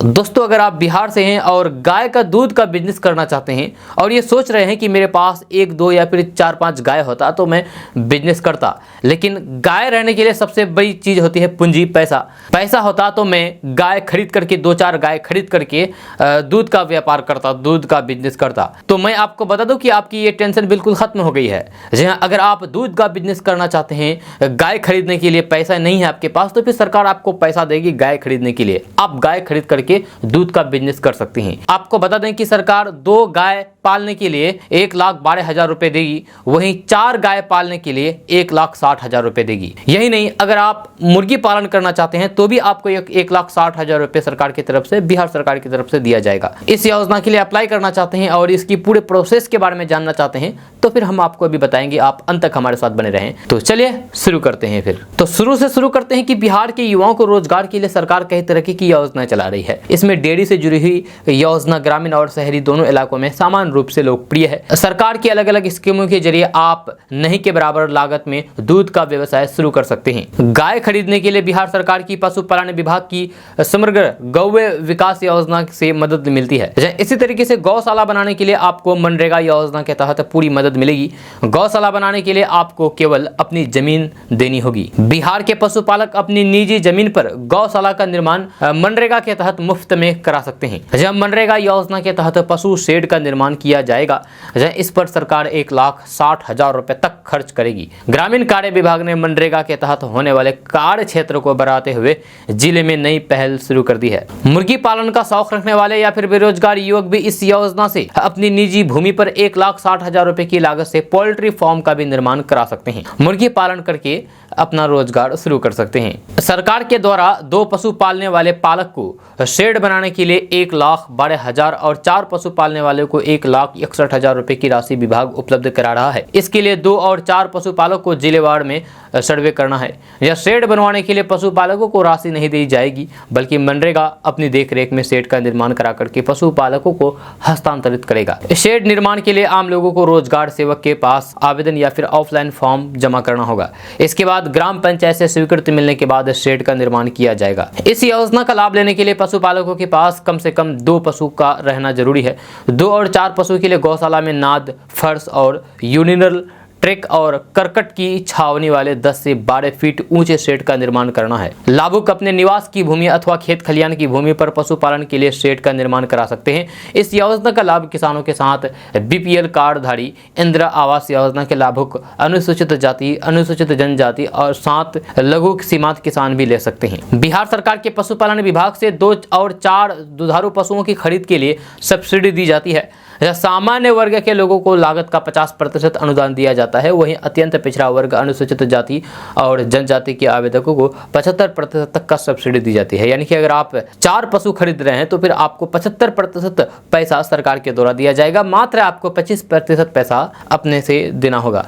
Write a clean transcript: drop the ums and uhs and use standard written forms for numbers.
दोस्तों, अगर आप बिहार से हैं और गाय का दूध का बिजनेस करना चाहते हैं और ये सोच रहे हैं कि मेरे पास 1, 2 या फिर 4, 5 गाय होता तो मैं बिजनेस करता, लेकिन गाय रहने के लिए सबसे बड़ी चीज़ होती है पूंजी, पैसा होता तो मैं गाय खरीद करके 2, 4 गाय खरीद करके दूध का व्यापार करता, दूध का बिजनेस करता। तो मैं आपको बता दूं कि आपकी ये टेंशन बिल्कुल खत्म हो गई है। जी हाँ, अगर आप दूध का बिजनेस करना चाहते हैं, गाय खरीदने के लिए पैसा नहीं है आपके पास, तो फिर सरकार आपको पैसा देगी गाय खरीदने के लिए। आप गाय खरीद करके दूध का बिजनेस कर सकते हैं। आपको बता दें कि सरकार 2 गाय पालने के लिए 1,12,000 रुपए देगी, वहीं 4 गाय पालने के लिए 1,60,000 रुपए देगी। यही नहीं, अगर आप मुर्गी पालन करना चाहते हैं तो भी आपको 1,60,000 रुपए सरकार की तरफ से, बिहार सरकार की तरफ से दिया जाएगा। इस योजना के लिए अप्लाई करना चाहते हैं और इसकी पूरे प्रोसेस के बारे में जानना चाहते हैं तो फिर हम आपको अभी बताएंगे, आप अंत तक हमारे साथ बने रहें। तो चलिए शुरू करते हैं। फिर तो शुरू करते हैं कि बिहार के युवाओं को रोजगार के लिए सरकार कई तरह की योजनाएं चला रही है। इसमें डेयरी से जुड़ी हुई योजना ग्रामीण और शहरी दोनों इलाकों में समान रूप से लोकप्रिय है। सरकार की अलग अलग स्कीमों के जरिए आप नहीं के बराबर लागत में दूध का व्यवसाय शुरू कर सकते हैं। गाय खरीदने के लिए बिहार सरकार की पशुपालन विभाग की समग्र गौ विकास योजना से मदद मिलती है। इसी तरीके से गौशाला बनाने के लिए आपको मनरेगा योजना के तहत पूरी मदद मिलेगी। गौशाला बनाने के लिए आपको केवल अपनी जमीन देनी होगी। बिहार के पशुपालक अपनी निजी जमीन पर गौशाला का निर्माण मनरेगा के तहत मुफ्त में करा सकते हैं। जब मनरेगा योजना के तहत पशु शेड का निर्माण किया जाएगा, इस पर सरकार 1,60,000 रुपए तक खर्च करेगी। ग्रामीण कार्य विभाग ने मनरेगा के तहत होने वाले कार्य क्षेत्र को बढ़ाते हुए जिले में नई पहल शुरू कर दी है। मुर्गी पालन का शौक रखने वाले या फिर बेरोजगार युवक भी इस योजना से अपनी निजी भूमि पर 1,60,000 रुपए की लागत से पोल्ट्री फार्म का भी निर्माण करा सकते हैं। मुर्गी पालन करके अपना रोजगार शुरू कर सकते हैं। सरकार के द्वारा 2 पशु पालने वाले पालक को शेड बनाने के लिए 1,12,000 और 4 पशु पालने वाले को 1,61,000 रुपए की राशि विभाग उपलब्ध करा रहा है। इसके लिए 2 और 4 पशुपालक को जिलेवार में सर्वे करना है। यह शेड बनवाने के लिए पशुपालकों को राशि नहीं दी जाएगी, बल्कि मनरेगा अपनी देखरेख में शेड का निर्माण करा करके पशुपालकों को हस्तांतरित करेगा। शेड निर्माण के लिए आम लोगों को रोजगार सेवक के पास आवेदन या फिर ऑफलाइन फॉर्म जमा करना होगा। इसके बाद ग्राम पंचायत से स्वीकृति मिलने के बाद शेड का निर्माण किया जाएगा। इस योजना का लाभ लेने के लिए पशुपालकों के पास कम से कम 2 पशु का रहना जरूरी है। 2 और 4 पशु के लिए गौशाला में नाद, फर्श और यूरिनल ट्रैक और करकट की छावनी वाले 10 से 12 फीट ऊंचे शेड का निर्माण करना है। लाभुक अपने निवास की भूमि अथवा खेत खलियान की भूमि पर पशुपालन के लिए शेड का निर्माण करा सकते हैं। इस योजना का लाभ किसानों के साथ BPL कार्डधारी, इंदिरा आवास योजना के लाभुक, अनुसूचित जाति, अनुसूचित जनजाति और साथ लघु सीमांत किसान भी ले सकते हैं। बिहार सरकार के पशुपालन विभाग से 2 और 4 दुधारू पशुओं की खरीद के लिए सब्सिडी दी जाती है। सामान्य वर्ग के लोगों को लागत का 50% अनुदान दिया जाता है, वहीं अत्यंत पिछड़ा वर्ग, अनुसूचित जाति और जनजाति के आवेदकों को 75% तक का सब्सिडी दी जाती है। यानी कि अगर आप 4 पशु खरीद रहे हैं तो फिर आपको 75% पैसा सरकार के द्वारा दिया जाएगा, मात्र आपको 25% पैसा अपने से देना होगा।